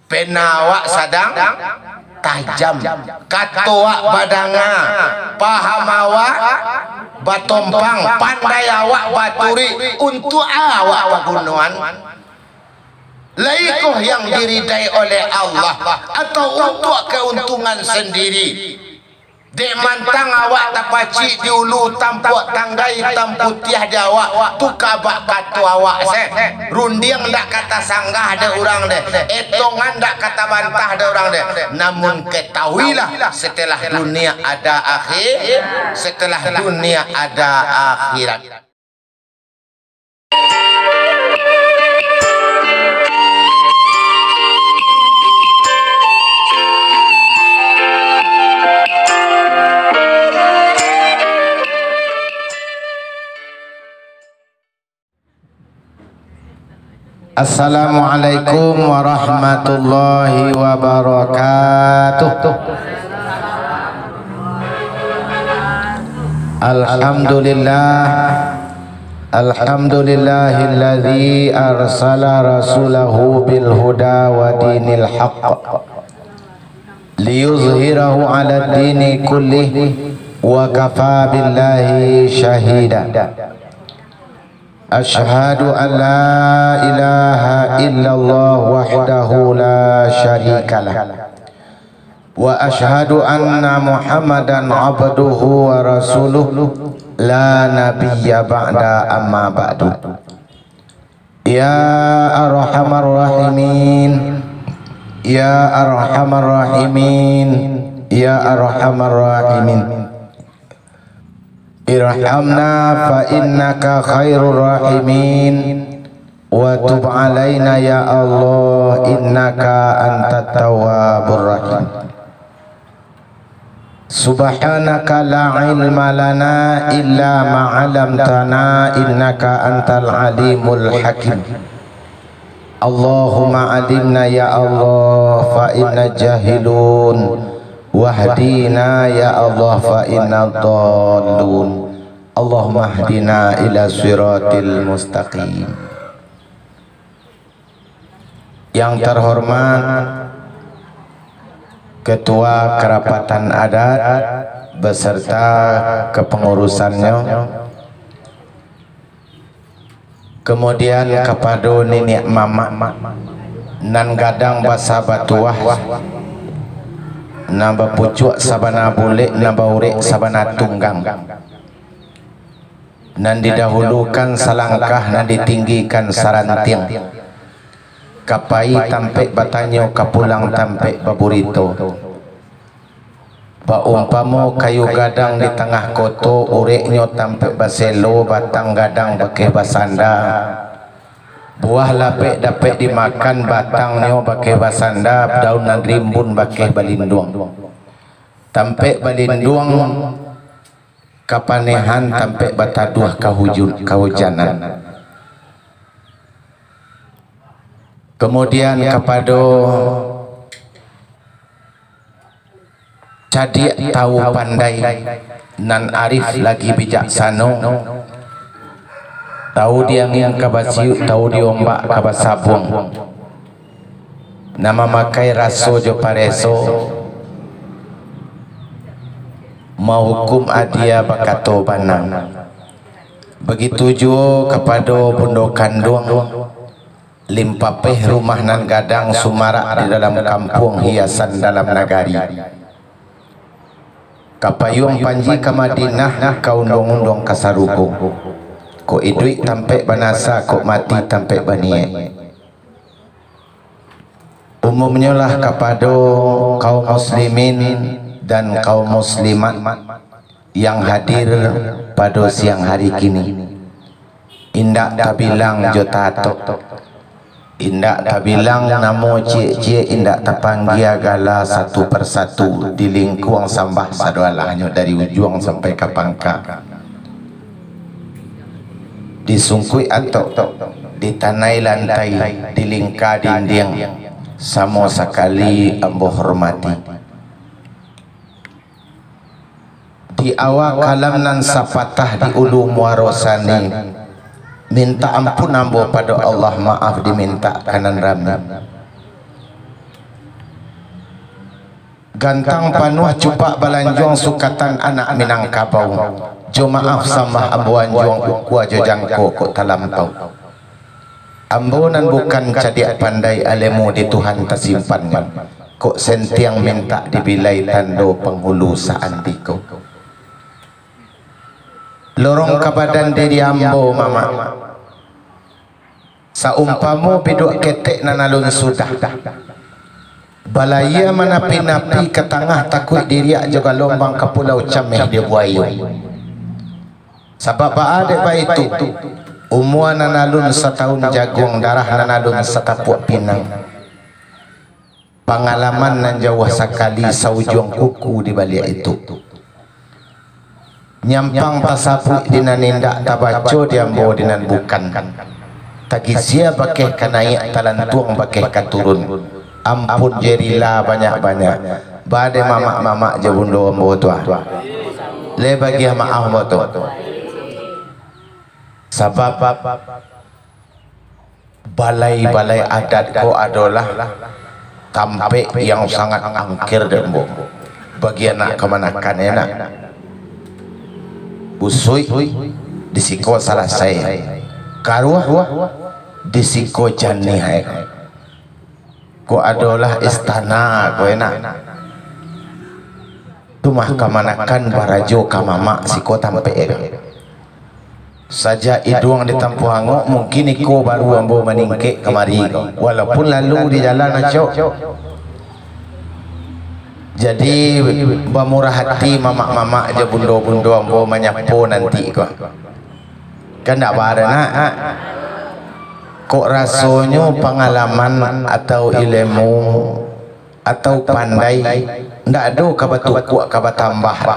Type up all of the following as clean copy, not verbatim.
penawak sadang tajam, katoak badanga, paham awak batompang, pandai awak baturi untuk awak pagunuan. Laikoh yang diridai oleh Allah atau untuk keuntungan sendiri. Dek mantang awak tapaci di ulu tampuk tanggai tampu tiah di awak tu kabak katu awak rundiang dak kata sanggah ada orang deh, etongan dak kata bantah ada orang deh. Namun ketahuilah setelah dunia ada akhir, setelah dunia ada akhirat. Assalamualaikum warahmatullahi wabarakatuh. Alhamdulillahilladzi arsala rasulahu bil huda wa dinil haqq liyuzhirahu 'ala dini kullih wa kafa billahi shahida. Asyhadu an la ilaha illallah wahdahu la syarikalah wa asyhadu anna Muhammadan abduhu wa rasuluh la nabiyya ba'da amma ba'du. Ya arhamar rahimin, ya arhamar rahimin, ya arhamar rahimin, irhamna fa innaka khairur rahimin wa tub alaina ya Allah innaka antat tawwabur rahim. Subhanaka la ilma lana illa ma 'allamtana innaka antal alimul hakim. Allahumma alimna ya Allah fa inna jahilun wahdina ya Allah fa inna dhallun. Allahumma hdina ila siratil mustaqim. Yang terhormat Ketua Kerapatan Adat beserta kepengurusannya, kemudian kepada nenek mama nan gadang basa batuah nambah pucuk sabana boleh nambah urek sabana tunggang, nan didahulukan salangkah nan ditinggikan saranting, kapai tampek batanyo kapulang tampek baburito. Paumpamo kayu gadang di tengah koto ureknyo tampek baselo batang gadang bakeh basanda. Buah lapek dapat dimakan batangnya pakai basanda, daunan rimbun pakai balinduang. Tampek balinduang kapanehan tampek bataduah kahujanan. Kemudian kepada cadik tahu pandai nan arif lagi bijaksana, tahu dia yang kabasiu, tahu diombak kabasabung, nama makai raso jo pareso, mau hukum adia bakato banang. Begitu juga kepada bundo kandung, limpapeh rumah nan gadang sumarak di dalam kampung hiasan dalam nagari. Kapayung panji ke Madinah kau undong-undong kasaruko. Ko idui tampek banasa, ko mati tampek banie. Umumnya lah kepada kaum muslimin dan kaum muslimat yang hadir pada siang hari kini. Indak tabilang jotato, indak tabilang namo cie-cie, indak tapanggia gala satu persatu di lingkuang sambah sadualahnya dari ujung sampai ke pangkal. Disungkui atau ditanai lantai, di lingka dinding, sama sekali ambo hormati. Di awal kalam nan sapatah di ulu muarosani, minta ampun ambo pada Allah, maaf diminta kanan rami. Gantang panuh cupak balanjuang sukatan anak Minangkabau. Jo maaf sama ambuan juang ukua jo jangko kok talampau. Ambunan bukan cadik pandai alemu di Tuhan tersimpannya. Kok sentiang minta dibilai tando penghulu saandiko. Lorong kabadan diri ambo mama. Saumpamu biduk ketek nanalun sudah. Balaya manapi-napi ke tengah takut diriak juga lombang ke pulau Cameh dia buayu. Sebab ada baik itu umur nanalun setahun jagung darah nanalun setapuk pinang. Pengalaman nan jauh sekali saujung kuku di balik itu. Nyampang tasapuk dinan nindak tabaco diambo dinan bukan. Tagizia bakeh kanaik talantuang bakeh katurun. Ampun jerilah banyak-banyak. Badai mamak-mamak je bundo ambo tua. Le bagi maaf ambo tu. Sebab balai-balai adat ko adalah tampek yang sangat angkir dan ambo. Bagi anak kemanakan enak. Busui disiko salah saya. Karuah disiko jani ko adalah istana ko enak. Tumah kamanakan barajo kamama siko tampe saja idung di Tampuhango mungkin iko baru ambo meningke kemari walaupun lalu di jalan aco. Jadi bamurah hati mama-mama aja bundo-bundo ambo menyapo nanti ko. Kan tak ada nak. Kok rasanya pengalaman atau ilmu atau pandai ndak ada kabatu kuat kabatambah.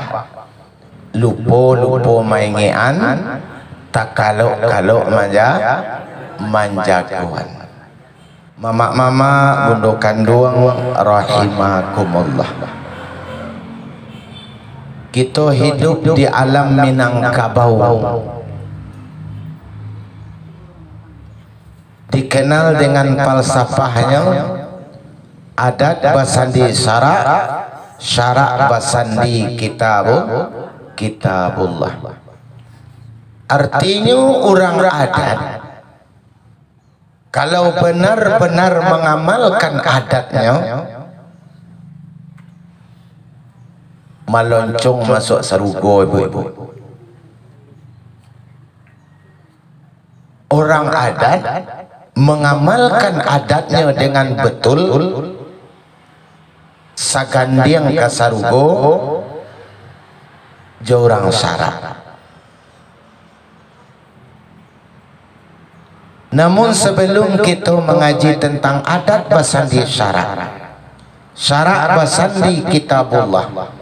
Lupo maingean tak kalau manjaguan. Mama-mama bundo kandung rahimakumullah. Kita hidup di alam Minangkabau. Dikenal dengan falsafahnya adat basandi syarak, syarak basandi kitabullah. Artinya orang adat kalau benar-benar mengamalkan adatnya meloncong masuk surga ibu-ibu. Orang adat mengamalkan adatnya dengan betul sagandiang kasarugo jorang syarat. Namun sebelum kita mengaji tentang adat basandi syarat, syarat basandi kitabullah,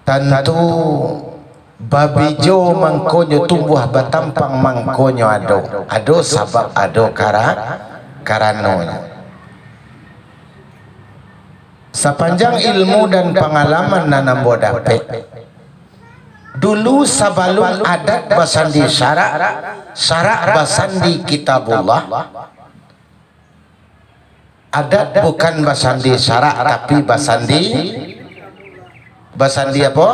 tentu babijo mangkonyo tumbuh batampang mangkonyo ado sabab ado karanonya. Sepanjang ilmu dan pengalaman nanambo dapet dulu sebelum adat basandi syarak basandi kitabullah. Adat bukan basandi syarak tapi basandi apa?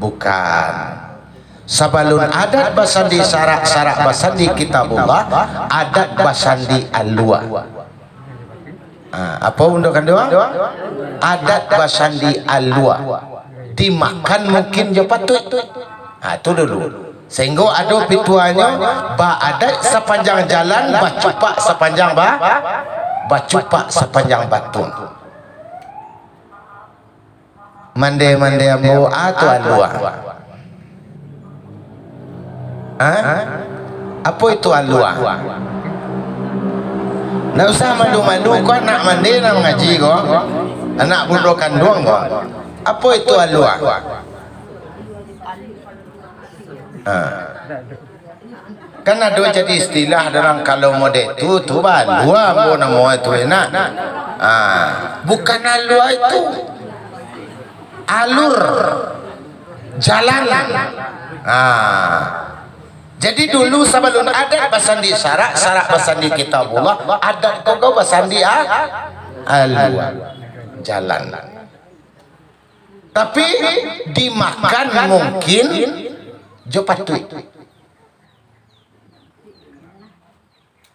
Bukan. Sebelum adat basandi syarak basandi kitabullah, adat basandi alwa. Apa untuk kedua? Adat basandi alwa. Dimakan mungkin je patut. Itu dulu. Sehingga ada pituanya ba adat sepanjang jalan, bacupak sepanjang batu. Mande ambo atau alua. Apa itu alua? Nggak usah malu-malu kau nak mandi nak mengaji kau. Anak budak kandung kau. Apa itu alua? Kan ada jadi istilah dalam kalau model tu alua ambo nama itu enak. Bukan alua itu. Alur jalan. Jadi dulu sebelum adat basandi syarak basandi kitabullah, adat kau basandi jalan. Tapi dimakan mungkin jo patui.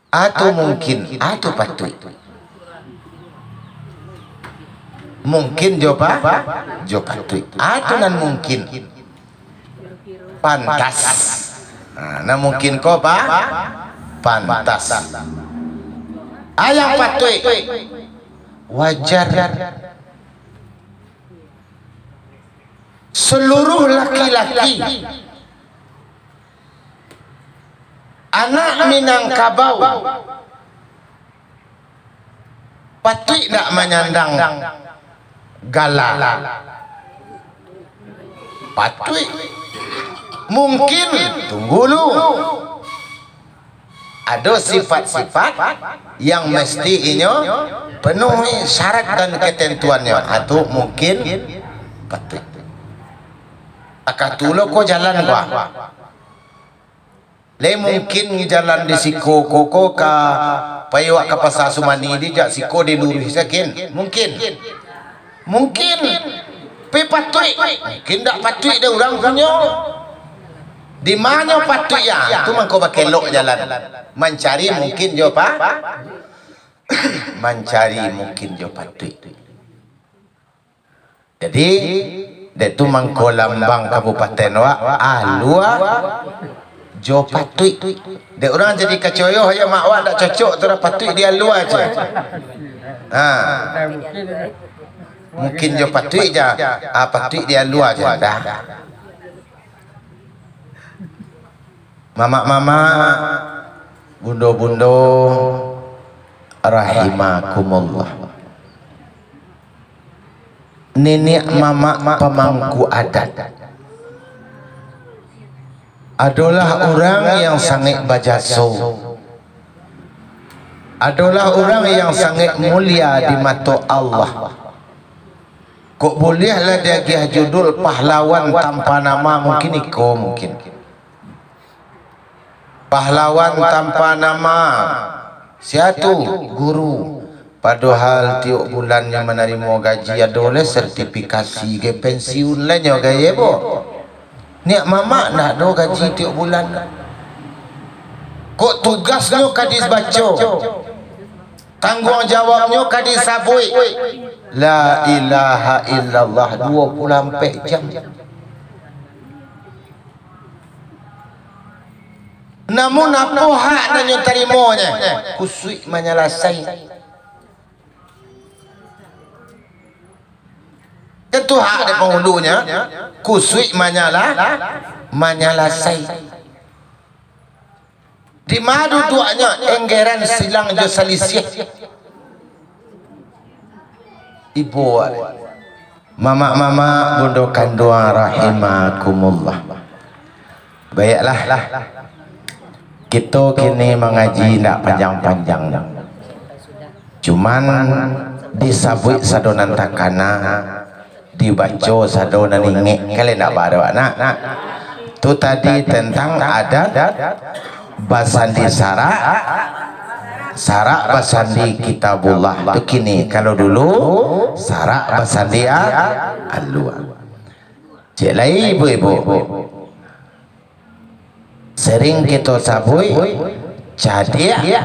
Atau mungkin atau patui. Mungkin jo patui. Atau nan mungkin pantas. Nah mungkin ko pantas. Ayam patui wajar. Seluruh laki-laki anak Minangkabau patut nak menyandang galak. Patut. Mungkin tunggu dulu. Ada sifat-sifat yang mesti inyo penuhi syarat dan ketentuannya. Atau mungkin patut. Akatulo ko jalan gua. Le mungkin jalan di siko koko ka paywa ka pasar Sumani di jak siko di lurus sakin. Mungkin. Pe patui. Mungkin dak patui dah orang punya. Di mana patui ya? Tu mangko bakelok jalan. Mencari mungkin jo mencari mungkin jo patui. Jadi itu mangko lambang kabupaten alua jo patui. Dek orang jadi kecoyoh ya mak wak dak cocok tu dah patui dia alua aja. Mungkin jo patui aja. Patui dia alua aja dah. Mama-mama, bundo-bundo rahimakumullah. Nenek mama pemangku adat adalah orang yang sangat berjasa, adalah orang yang sangat mulia di mata Allah. Kok bolehlah dia gih judul pahlawan tanpa nama, mungkin iko mungkin pahlawan tanpa nama. Siatu guru. Padahal tiap bulannya menerima gaji ada oleh sertifikasi ke pensiun lainnya gaya bo. Niak mama nak do gaji tiap bulan. Kok tugasnya kadis baca. Tanggungjawabnya kadis sabui. La ilaha illallah 24 jam. Namun apa hak nak terimanya? Kusui menyelasai. Itu hak di penghulunya. Kusui menyelasai. Di madu tuanya enggeran silang jo salisih. Ibu mama bundo kandua rahimakumullah. Baiklah. Kita kini mengaji nak panjang-panjang. Cuman disabui sadonan takana, dibaca sadonan ingek kalian nak baru anak. Tu tadi tentang adat basandi sarak basandi kitabullah. Tu kini kalau dulu sarak basandi alua. Jelai ibu-ibu. Sering kita sabui cadia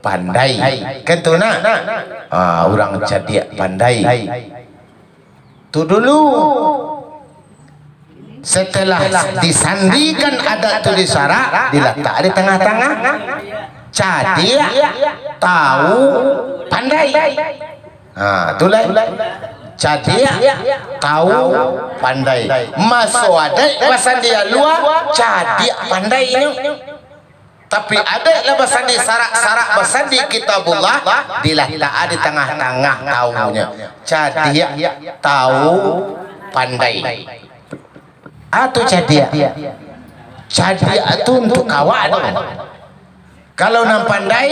pandai kan tu nak orang cadia pandai tu dulu. Setelah disandikan adat tu di sarak diletak di tengah-tengah, cadia tahu pandai. Itulah cadia tahu pandai. Masuk ada bahasa dia luar cadia pandai ini. Tapi ada lah bahasa di sarak bahasa di kitabullah diletak di tengah-tengah tahunya. Cadia tahu pandai. Atau cadia itu untuk kawan. Kalau nam pandai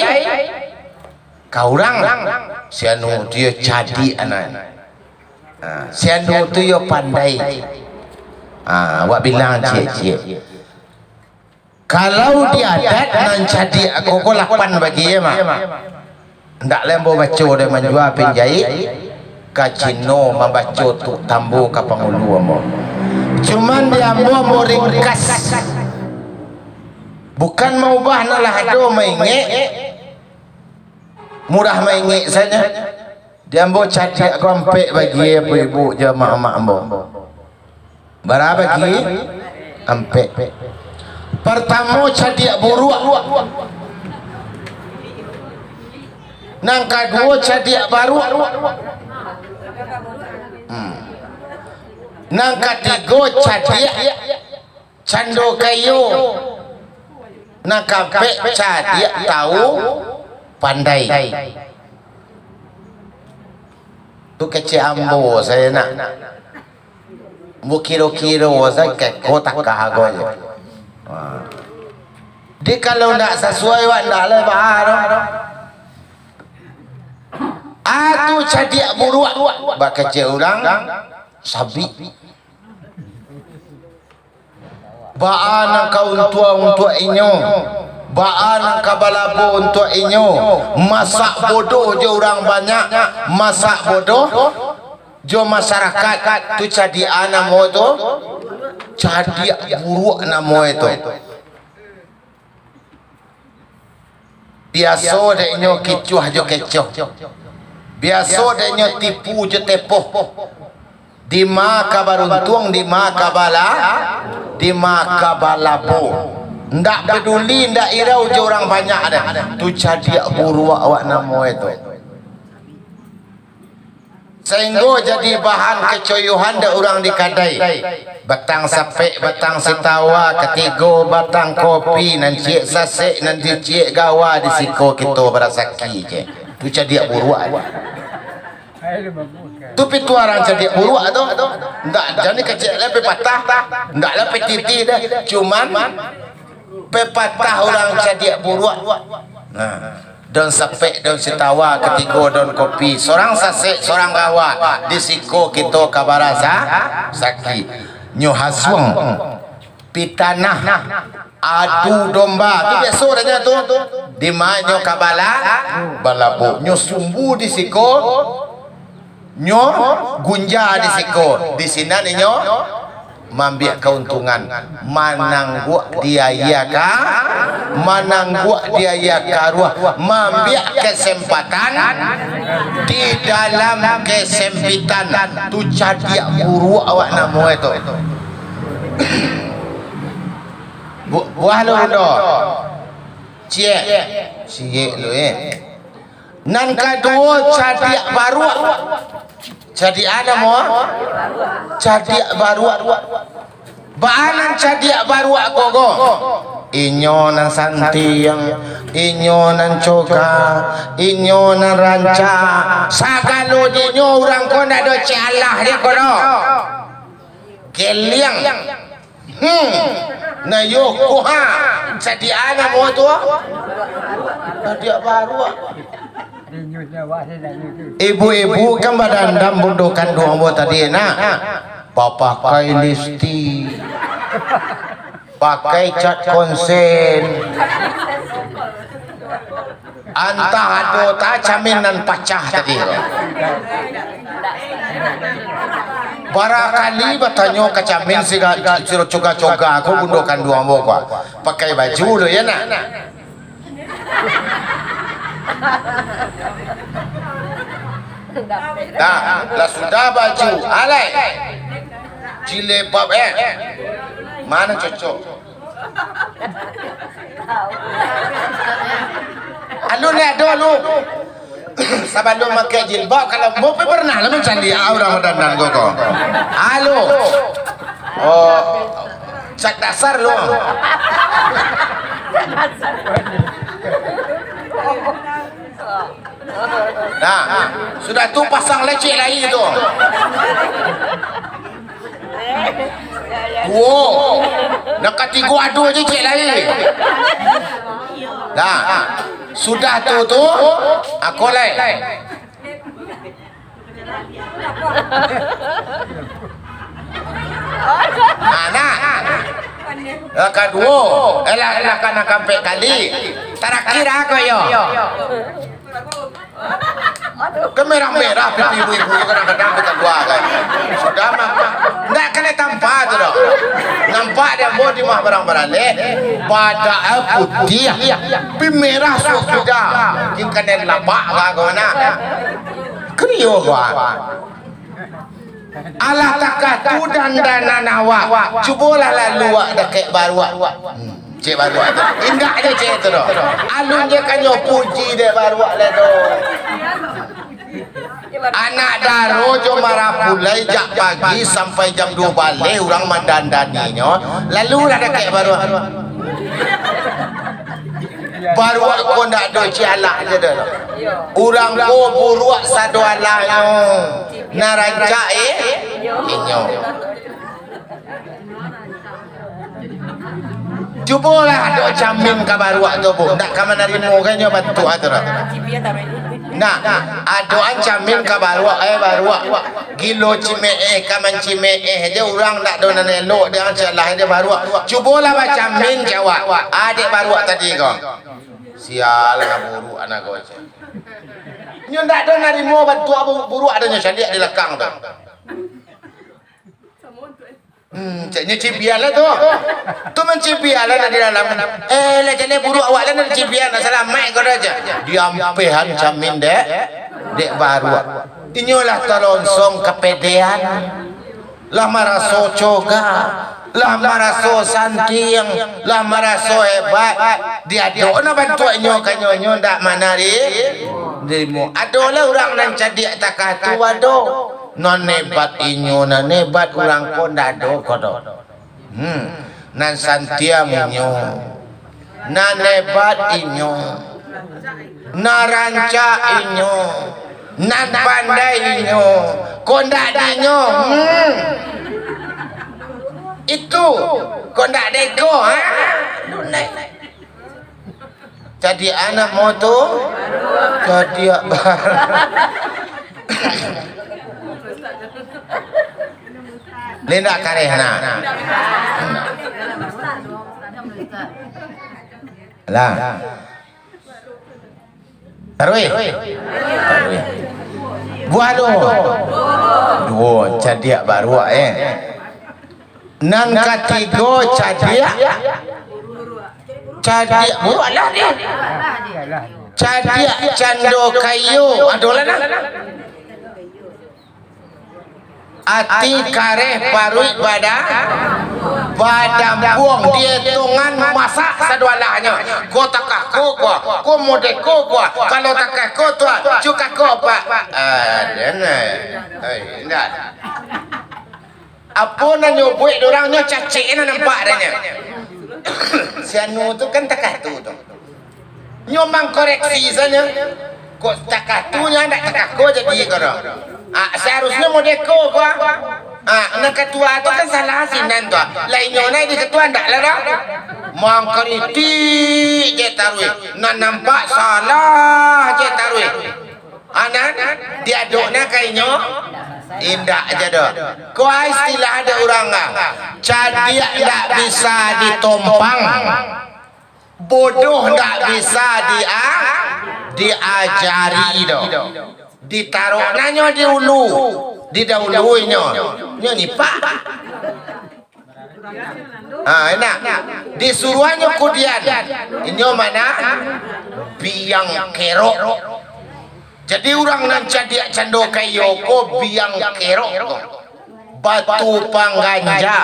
kau orang sianu dia cadi anak. Sianu tu yo pandai. Wak bilang cie. Kalau dia adat nan cadi aku 8 bagi ya mak. ndak lembo baca dia menjual penjahit kacino membaca tu tambu ka pangulu mo. Cuman dia mau ringkas, bukan mau ubah nalah ado mainge murah mainge saja. Dia mau cadik kompek bagi ibu jemaah mak ambo. Berapa bagi? Ampek. Pertama cadik buruk. Nang kedua cadik baru. Nang ketiga cadik cando kayu. Nang keempat cadik tahu pandai. Tu kecil ambo saya nak. Mu kilo-kilo saya ke kotak kago je. Dia kalau nak sesuai wak nak lebar. Atu cadik buruk bak kecil orang sabi. Baan kau untuk inyo. Baan kabalapo untuk inyo. Masak bodoh je orang banyak. Masak bodoh jo masyarakat tu cadik namo tu. Cadik buruk namo itu. Biasa dak inyo kicuh jo kecoh. Biasa dia tipu je tepoh. Di maka baruntung, di maka bala, di maka balabo. Ndak peduli, ndak irau je orang banyak ada. Tu cadik buruk awak namo itu. Sehingga jadi bahan kecoyohan dak orang di kadai. Batang sapek, batang sitawa, ketiga batang kopi, nan cik sasek, nan cik gawa di siko kita berasaki je. Tu cadik buruk ada. Tu pitu orang cadik buruk tu. Ndak jadi kecil lepe patah, ndak lepe titi dah. Cuman pepatah orang cadik buruk. Nah, don sapek, don sitawa, ketiga don kopi. Seorang sasek, seorang gawa. Di siko kita kabarasa saki. Nyo haswang pitanah adu domba tu biasa dah tu. Di mana kabala balabu nyo sumbu di siko. Nyo gunja di siko. Di sini nyo mambiak keuntungan. Manangguk dia ka, manangguk dia karuah. Mambiak kesempatan di dalam kesempitan. Tu cadik buruk awak namo itu. Buah lu ndo. Cie lu Nan kedua cadik baru. Cadik ada mo? Cadik baru. Baanan cadik baru gogo. Inyo nan santiang, inyo nan coka, inyo nan ranca. Sagalo dinyo orang ko na do cialah dia kono. Keliang. Na yo kuha. Cadik ana mo tu. Cadik baru. Ibu-ibu kan badandam bodoh kandung ambo tadi nak. Pakai listi, pakai cat konsen, antah ado tak caminan pacah tadi. Barakali bertanya ke camin siro coga-coga aku bodoh kandung ambo ko. Pakai baju lo ya nak. Dah, lah sudah baju, alai, jilbab mana cocok? Anu ni ada lu, sebelum pakai jilbab kalau mau pernah lah mencari orang dandan koko. Halo, oh, cak dasar lu. Nah, sudah tu pasang lecek lagi tu. Wow, nak ketiga adu je cek lagi. Nah, sudah tu aku lai. Nah, kedua, elah kan nak sampai kali. Terakhir aku yo. Kan merah-merah pipi ibu-ibu kadang-kadang kita buat kan. Sudah mah. Nggak kena tampak tu dah. Nampak dia mau di mah barang-barang leh. Pada putih. Pi merah sudah. Kita kena lapak lah kau nak. Kriyo kau. Allah takatu dandanan awak. Cubalah lalu awak dekat baru awak. Cik baru tu. Indah je cik tu dah. Alun je kan yo puji dia baru awak lah tu. Anak daro jo marah pulai jak pagi sampai jam 2 balik orang mandandaninya. Lalu lah dekat baru awak. Baru aku nak do cialak je dah. Orang ko buruak sado alahnya. Narancak inyo. Cubalah do jamin ka baru tu bu. Nak ka manarimo kanyo bantu atu dah. Nah, adoan jamin ka baru kilo cimee ka man cimee je orang nak do nanelo dia salah dia baru. Cubalah baca jamin jawab. Adik baru tadi kau. Sial lah buruk anak kau. Nyo ndak do narimo bantu buruk adanya sandiak di lekang tu. Caknya cibialah tu. Tu mencibialah di dalam. Lah jadi buruk awak lah nak cibian nak selamat kau aja. Diampehan jamin dek baru. Inyolah teronsong kepedean. Lah maraso coga. Lah maraso santiang. Lah maraso hebat. Dia nak bantu inyo kanyo ndak manari. Dirimu. Adolah orang nan cadik takatu ado. Non nebat inyo na nebat orang kondado kodo. Nan santiam inyo. Na nebat inyo. Na ranca inyo. Nan pandai inyo. Kondak inyo. Itu kondak deko ha. Jadi anak moto. Jadi Linda karehna. Lah. Tarwi. Buah dua cadiak baru Nang katigo cadiak. Cadiak buruh lah dia. Cadiak cando kayu. Adolah nah. Ati kareh parui badam buang dia tungan masak sadualahnya. Ko takah ko mode ko kalau takah ko tu cuka ko pak. Dan enggak. Apa nak nyoboi orangnya cacik na nampak adanya. Si anu tu kan takah tu. Nyomang koreksi saja. Kok takah tu nya ndak takah ko jadi kau. Seharusnya mau deko gua. Nak ketua tu kan salah sinan tu. Lainnya naik di ketua ndak lah dah. Mangkariti je tarui. Nak nampak salah je tarui. Anak dia dukna kainyo indah aja dah. Kau istilah ada orang cadia ndak bisa ditompang. Bodoh ndak bisa diajari dah. Ditaruh nanya di ulu didahuluinya nya nipak enak disuruhannya kudian inyo mana biang kerok jadi orang nan cadiak cando kayo ko biang kerok batu pangganja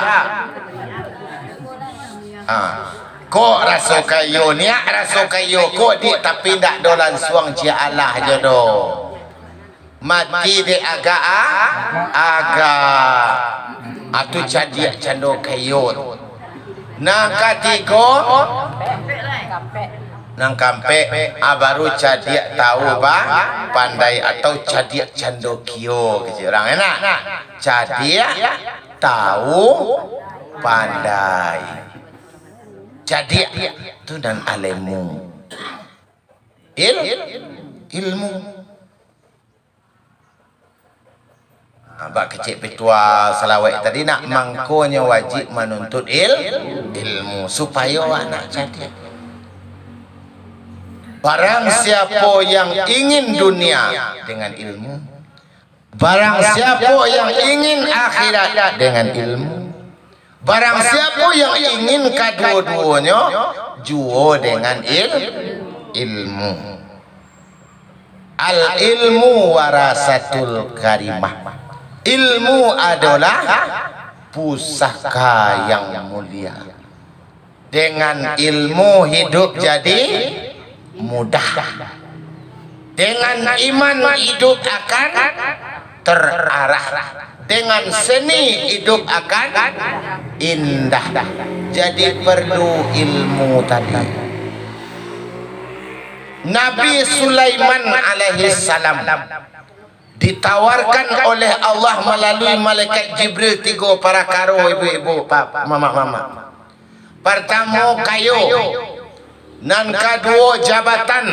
ko raso kayo niak raso kayo ko di tapi ndak dolan suang cia Allah jodoh mati de aga atu cadiak cando kayot nang katigo nang kampe baru cadiak tahu pandai atau cadiak cando kio gitu orang enak cadiak tahu pandai cadiak itu dan alemu ilmu Abak kecil petua salawat tadi nak mangkonya wajib menuntut ilmu supaya anak cadiak Barang siapa yang ingin dunia dengan ilmu, barang siapa yang ingin akhirat dengan ilmu, barang siapa yang ingin kedua-duanya jua dengan ilmu. Al ilmu warasatul karimah. Ilmu adalah pusaka yang mulia. Dengan ilmu hidup jadi mudah. Dengan iman hidup akan terarah. Dengan seni hidup akan indah. Jadi perlu ilmu tadi. Nabi Sulaiman alaihi salam ditawarkan oleh Allah melalui malaikat Jibril 3 para karo ibu-ibu, mama-mama. Pertama kayu, nan kedua jabatan,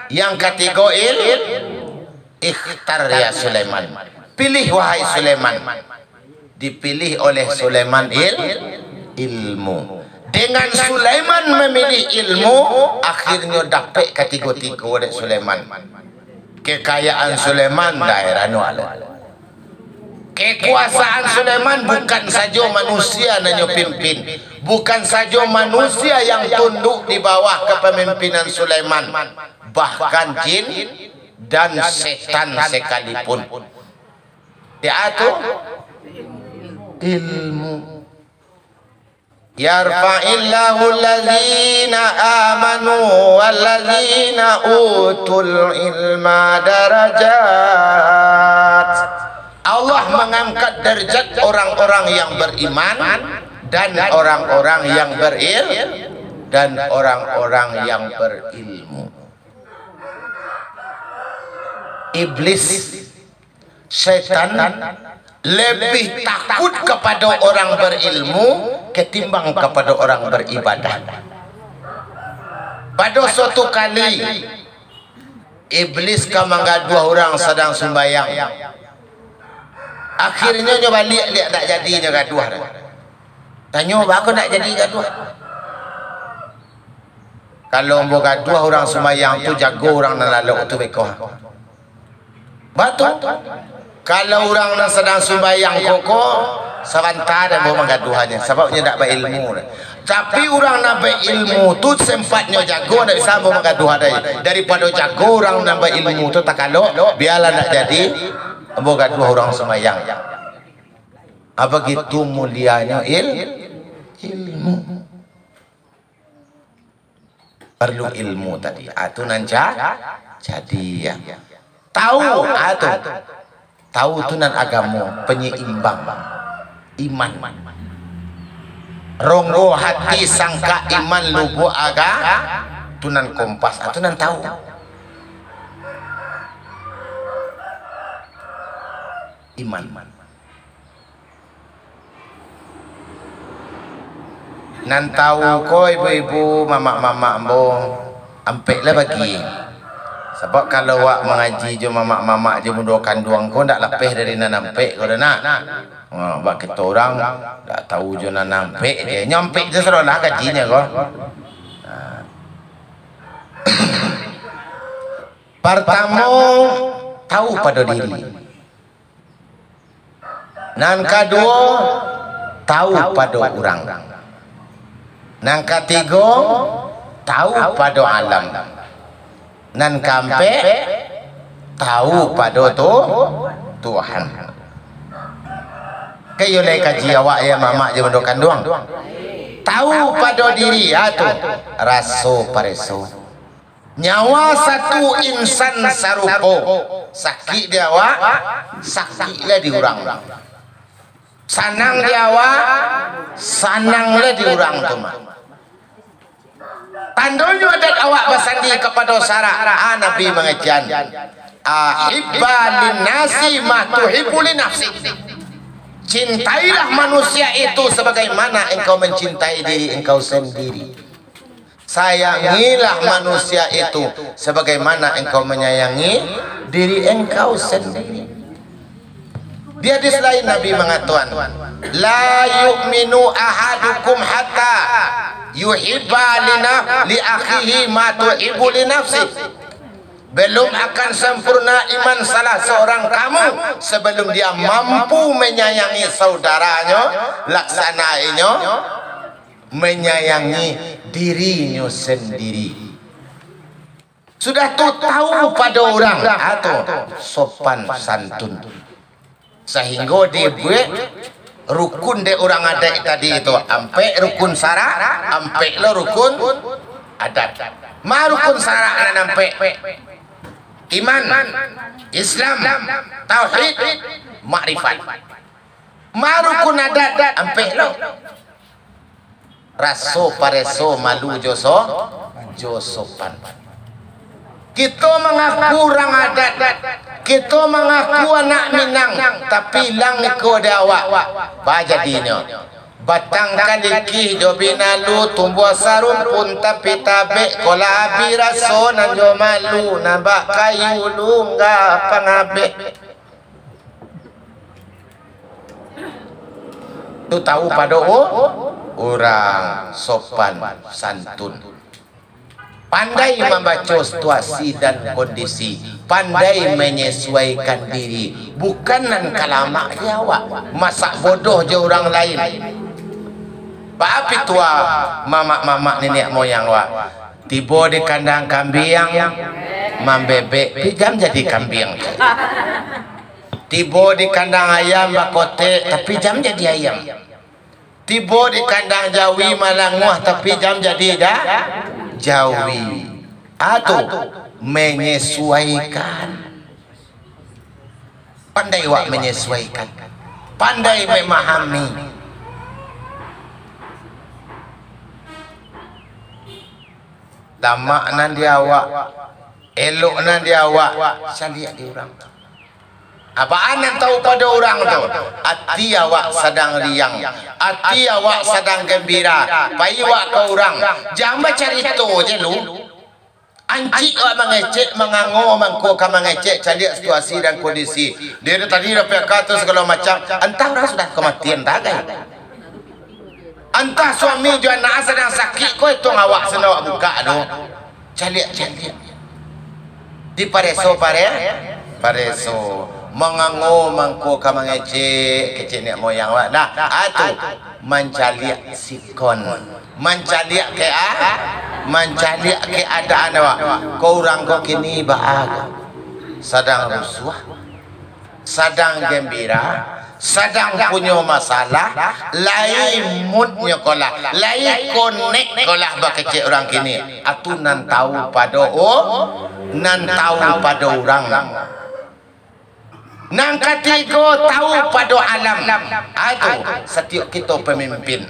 yang ketiga ikhtar ya Sulaiman. Pilih wahai Sulaiman. Dipilih oleh Sulaiman ilmu. Dengan Sulaiman memilih ilmu, akhirnya dapat ketiga-tiga oleh Sulaiman. Kekayaan Sulaiman daerah nuala. Kekuasaan Sulaiman bukan saja manusia nanya pimpin, bukan saja manusia yang tunduk di bawah kepemimpinan Sulaiman, bahkan jin dan setan sekalipun. Dia itu ilmu. Yarfa'illahu allazina amanu wallazina utul ilma darajat. Allah mengangkat derajat orang-orang yang beriman dan orang-orang yang berilmu. Iblis, setan lebih takut kepada orang berilmu ketimbang kepada orang beribadah. Pada suatu kali iblis kamangga 2 orang sedang sembahyang. Akhirnya nyoba lihat tak jadi gaduh. Tanya aku nak jadi gaduh. Kalau mau gaduh orang sembahyang tu jago orang nak lalu tu bekoh. Batu. Kalau orang yang sedang sembahyang koko, sebentar dan mau menggaduhannya. Sebabnya tak berilmu. Tapi orang nak berilmu tu sempatnya jago, tak bisa mau menggaduh ada. Daripada jago orang nak berilmu tu tak kalau, biarlah nak jadi, mau gaduh orang sembahyang. Apa gitu mulianya ilmu. Perlu ilmu tadi. Itu nanti jadi ya. Tahu itu. Tahu tunan agama penyeimbang iman. Ronggo hati sangka iman lubu aga tunan kompas tunan tahu. Iman. Nan tahu ko ibu-ibu, mama-mama ambo ampeklah bagi. Sebab kalau awak mengaji je mamak-mamak je mundur kandung kau tak lepeh dari nanampek kau dah nak. Sebab kita orang tak tahu je nanampek je. Nyampek je serolah gajinya kau. Pertama, tahu pada diri. Nan kedua, tahu pada orang. Nan ketiga, tahu pada alam. Nan kampe tahu pada Tuhan. Kayo lay kaji awak ya mamak je mendok kandung. Tahu pada diri tu raso pareso. Nyawa satu insan sarupo. Sakit dia awak, sakitlah di orang. Sanang dia awak, sananglah di orang tu mah. Tandanya adat awak bersandi kepada syarak. Nabi mengajian ahibba linnasi ma tuhibbu li nafsi. Cintailah manusia itu sebagaimana engkau mencintai diri engkau sendiri. Sayangilah manusia itu sebagaimana engkau menyayangi diri engkau sendiri. Di hadis lain Nabi mengatakan, la yu'minu ahadukum hatta yuhibba li akhihi ma tuhibbu li nafsi. Belum akan sempurna iman salah seorang kamu sebelum dia mampu menyayangi saudaranya, laksanainya menyayangi dirinya sendiri. Sudah tahu pada orang atau sopan santun, sehingga dibuat rukun de orang adat tadi itu, ampe rukun sara, ampe lo rukun adat. Ma rukun sara dan ampe iman, Islam, tauhid, makrifat. Ma rukun adat ampe lo raso pareso malu josopan. Kita mengaku orang adat, kita mengaku anak Minang, tapi lang iko dawa. Ba jadinya? Batang kaliki do binalu tumbuh sarum pun tapi tabe kola biraso nan jo malu nabak kayu lungga pangabe. Tu tahu pada orang sopan santun. Pandai membaca situasi dan kondisi, pandai menyesuaikan diri, bukan nan kalamak dia awak masak bodoh je orang lain. Apa tua mamak nenek moyang awak tiba di kandang kambing membebek pijam jadi kambing, tiba di kandang ayam bakote tapi jam jadi ayam, tiba di kandang jawi malanguah tapi jam jadi dah Jawi. Atau menyesuaikan, pandai wak menyesuaikan, pandai memahami. Lama nan dia awak, elok nan dia awak, saya lihat di orang. Apaan yang tahu pada orang tu? Hati awak sedang riang, hati awak sedang gembira, pai awak ke orang. Jangan cerita je lu. Anci awak mengecek, mengango, mangko mengecek, cari situasi dan kondisi. Dia tadi dapat kata segala macam. Entah orang sudah kematian tak kan? Entah suami jual nak sedang sakit, kau itu awak senang awak buka tu. Cari. Di pareso mengango mangko ka mangecek kecek nek moyang awak nah atu mencaliak sikon mencaliak ke adaan awak kau orang kau kini bahagia sedang rusuh sedang gembira sedang punya masalah lain moodnya kolah lain connect kolah bakecek orang kini atu nan tahu pada orang nang ketiga tahu pada alam. Itu setiap kita pemimpin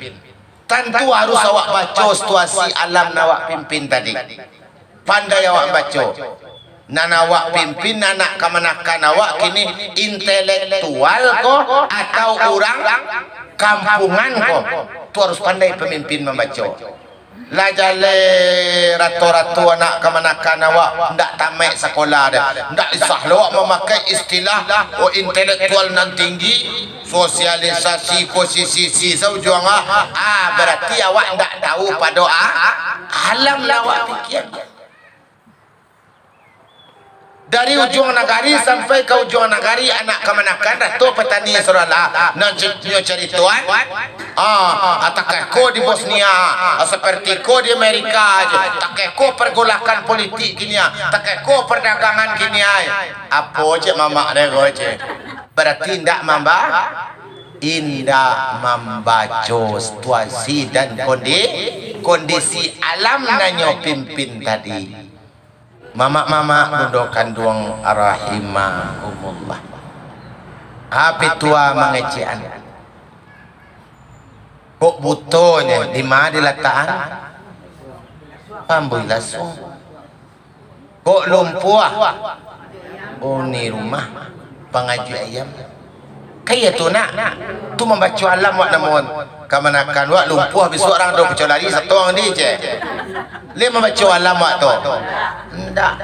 tentu harus awak baca situasi alam awak pimpin tadi. Pandai awak baca. Nan awak pimpin anak kemanakan awak kini intelektual ko atau orang kampungan ko. Tu harus pandai pemimpin membaca. Lah jale rato-rato anak kemanakan awak ndak tamat sekolah dah. Ndak isah awak memakai istilah intelektual nan tinggi, sosialisasi posisi saujuang berarti awak ndak tahu pada alam awak fikir. Dari ujung negari sampai ke ujung negari anak kemanakan dah tu petani suralah nan cerituan atakai ko di Bosnia seperti ko di Amerika aja takai ko pergolakan politik kini takai ko perdagangan kini apa je mamak dia ko je berarti ndak membaca situasi dan kondisi alam nanyo pimpin tadi. Mama bundo kandung rahimahumullah. Api tua mengecian. Kok butonya di mana diletakkan? Pambui langsung. Kok lumpuh? Oh ni rumah pengaji ayam. Kayak tu nak tu membaca alam wak namun kemanakan wak lumpuh besok orang dah pecah lari satu orang ni je. Dia membaca alam wak tu. Ndak.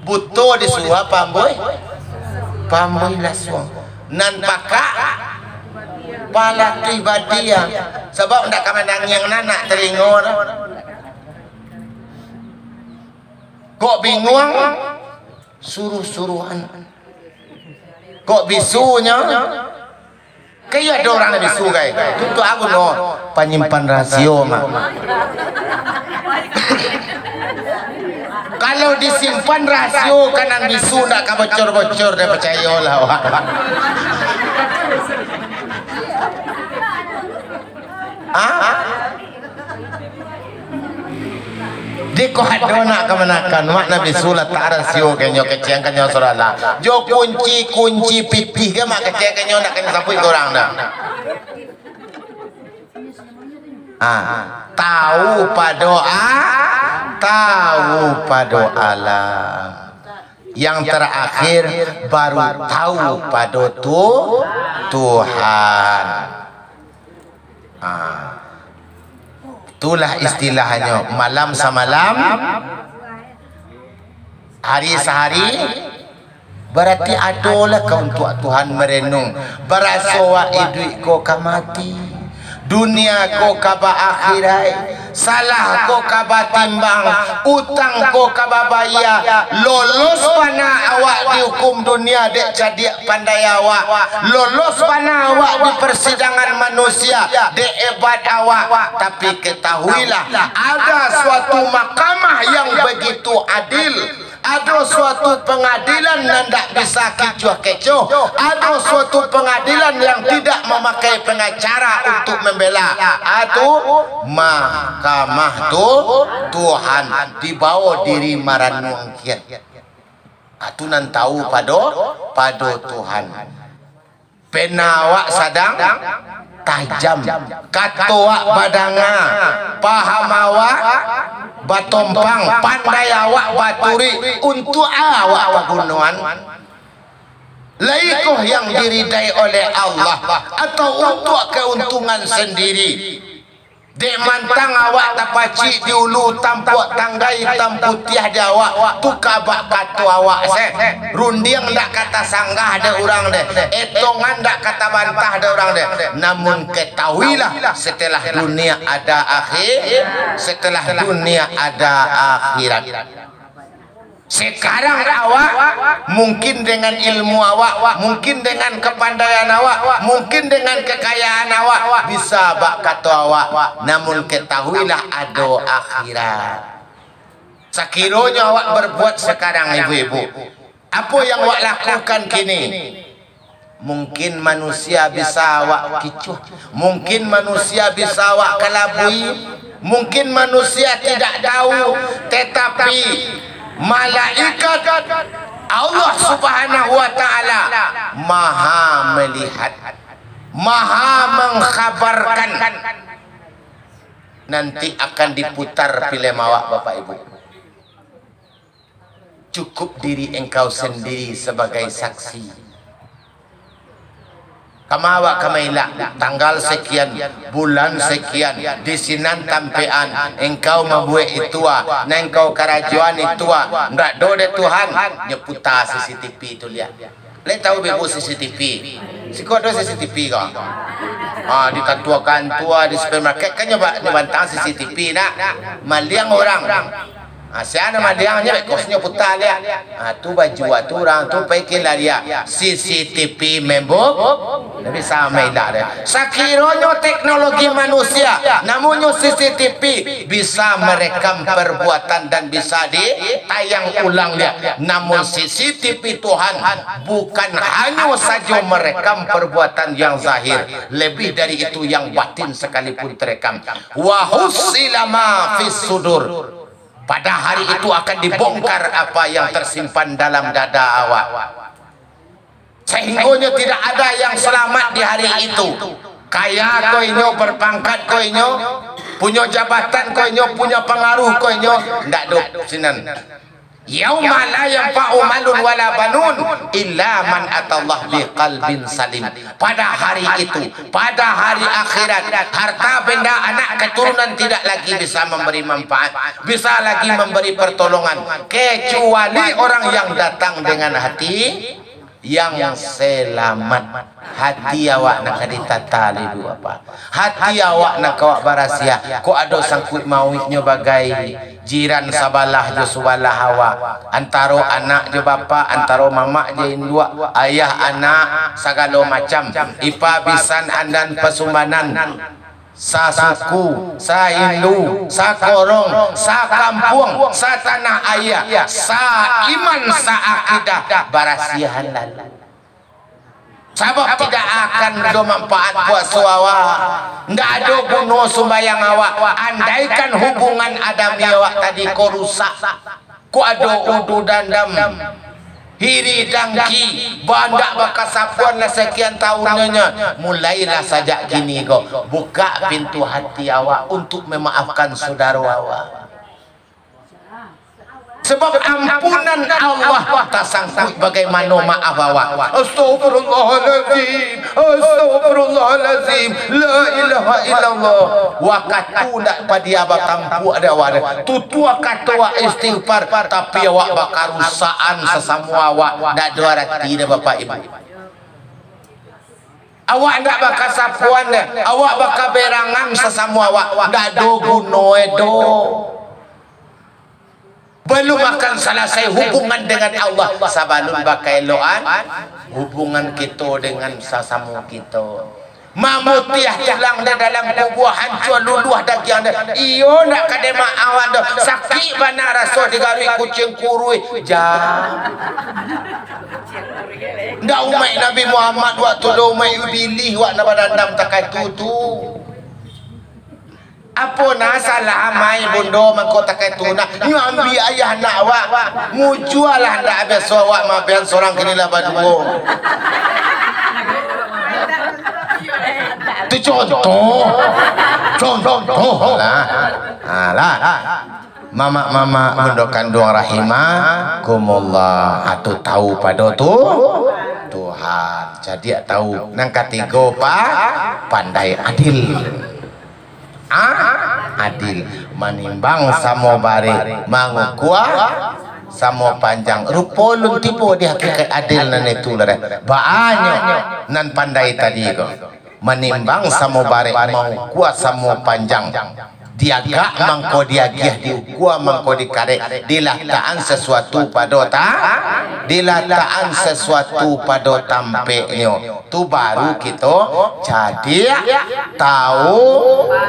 Buto disuruh pambui langsung. Nan pakak palatih badia sebab ndak kamandang yang nanak telingo kok bingung suruh-suruhan kok bisunya kayak ada orang yang bisu kayak itu aku no penyimpan rasio mah kalau disimpan rasio kanan bisu ndak ka bocor-bocor dia percaya lah di kohadona kemanakan makna bisulat tarasio kenyo keciang kenyo sorala jo kunci pipih ke mak keciang kenyo nak kenyo sampui orang dah tahu pada alam yang terakhir baru tahu pada Tuhan. Itulah istilahnya malam semalam hari sehari berarti adalah kau untuk Tuhan merenung berasawa idui ko kamati dunia ko kaba akhirai salah ko kaba timbang utang ko kaba baya lolos pana awak dihukum dunia dek jadi pandai awak lolos pana awak di persidangan manusia dek hebat awak tapi ketahuilah ada suatu mahkamah yang begitu adil ada suatu pengadilan yang tidak bisa kecoh-kecoh ada suatu pengadilan yang tidak memakai pengacara untuk membela atau mahkamah Tuhan dibawa diri maranung kian atunan tahu pada Tuhan penawak sadang tajam katoak badanga paham awak batompang pandai awak baturi untuk awak pagunuan laikoh yang diridai oleh Allah atau untuk keuntungan sendiri dek mantang awak tapaci di ulu tampuk tanggai tampu tiah jawak tu kabak katu awak rundiang ndak kata sanggah ada orang deh etongan ndak kata bantah ada orang deh namun ketahuilah setelah dunia ada akhirat sekarang awak mungkin dengan ilmu awak mungkin dengan kepandaian awak mungkin dengan kekayaan awak bisa bak kata awak namun ketahuilah ada akhirat sekiranya awak berbuat sekarang ibu-ibu apa yang awak lakukan kini mungkin manusia bisa awak kicuh mungkin manusia bisa awak kelabui mungkin manusia tidak tahu tetapi malaikat Allah Subhanahu wa taala maha melihat maha mengkhabarkan nanti akan diputar film awak Bapak Ibu cukup diri engkau sendiri sebagai saksi kamawak kamaila tanggal sekian bulan sekian di sinan tampean engkau membuat itua na engkau kerajuan itua ndak dode Tuhan nyeputa CCTV itu lihat le tahu bebu CCTV siko do CCTV kau di kantua di supermarket kan nyebantang CCTV nak maliang orang siapa maliangnya kosnya putar dia tu baju tu orang tu pakai lah dia CCTV membok tapi sama ilah dia sakiranya teknologi manusia namunnya CCTV bisa merekam perbuatan dan bisa ditayang ulang dia namun CCTV Tuhan bukan hanya saja merekam perbuatan yang zahir lebih dari itu yang batin sekalipun terekam wa husila ma fis sudur pada hari itu akan dibongkar apa yang tersimpan dalam dada awak sehingga tidak ada yang selamat di hari itu kaya koinyo berpangkat koinyo punya jabatan koinyo punya pengaruh koinyo ndak duk sinan yauma la yanfa'u malun wala banun illa man atallah biqalbin salim pada hari itu pada hari akhirat harta benda anak keturunan tidak lagi bisa memberi manfaat bisa lagi memberi pertolongan kecuali orang yang datang dengan hati yang selamat. Hati awak nak ditata libu apa? Hati awak nak kawak barasia. Ko ada sangkut maunya bagai jiran sabalah jo subalah awak. Antaro anak jo bapa, antaro mama je indua, ayah anak segala macam. Ipa bisan andan pesumbanan. Sa suku, sa Hindu, sa korong, sa kampung, sa tanah ayah, sa iman, sa akidah, barasia halal. Sebab tidak akan ada manfaat buat suawa. Tidak ada guna sumbayang awak. Andaikan hubungan adami awak tadi ko rusak, ko ada udu dandam, hiri dangki, bandak bakas sapuan lah sekian tahunnya. Mulailah sajak gini kau buka pintu hati awak untuk memaafkan saudara awak. Sebab ampunan Allah tak sangkut bagaimana maaf awak. Astaghfirullahalazim, astaghfirullahalazim, la ilaha illallah. Wakatu nak pada abang tampu ada awak. Tutu kata awak istighfar tapi awak bakal rusaan sesama awak. Tak ada arti dah bapak ibu. Awak nak bakal sapuan dah. Awak bakal berangan sesama awak. Tak ada guna edo. Belum akan selesai hubungan dengan Allah sabalun bakai loan hubungan kita dengan sesama kita. Mamutiah hilang dalam kubur hancur luluh daging anda. Iyo nak kadema awan dah sakit bana rasa digarui kucing kurui jah. Ndak umai Nabi Muhammad waktu do umai ubilih wak nabadandam takai tutu. Apa nak salah mai bondo mangko takai tuna ngambi ayah nak awak mujualah ndak habis awak mapian seorang kini lah baduo. Itu contoh lah. Alah mama bondo kandung rahimah kumullah atu tahu pada tu Tuhan. Jadi tahu nang katigo pandai adil. Adil menimbang samo bare mangukua samo panjang rupa lun tipu di hakikat adil nan itu lah banyak nan pandai tadi ko menimbang samo bare mangukua samo panjang diaga mangko diagih diukua mangko dikarek dilataan sesuatu pada dilataan sesuatu pada tampeknya tu baru kita jadi tahu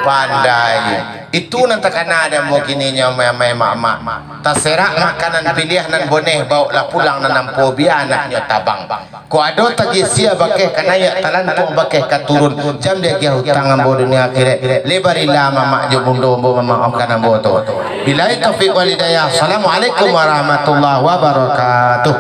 pandai. Itu nanti kena ada mau gininya mak taserak makanan pilih nan boneh bawa lah pulang nan nampu biar anaknya tabang ko ada tagi sia bakeh kanaya talantung bakeh katurun jam dia gi hutang ambo dunia akhirat lebarilla mama jo bundo mama kana boto billahi taufiq wal hidayah. Assalamualaikum warahmatullahi wabarakatuh.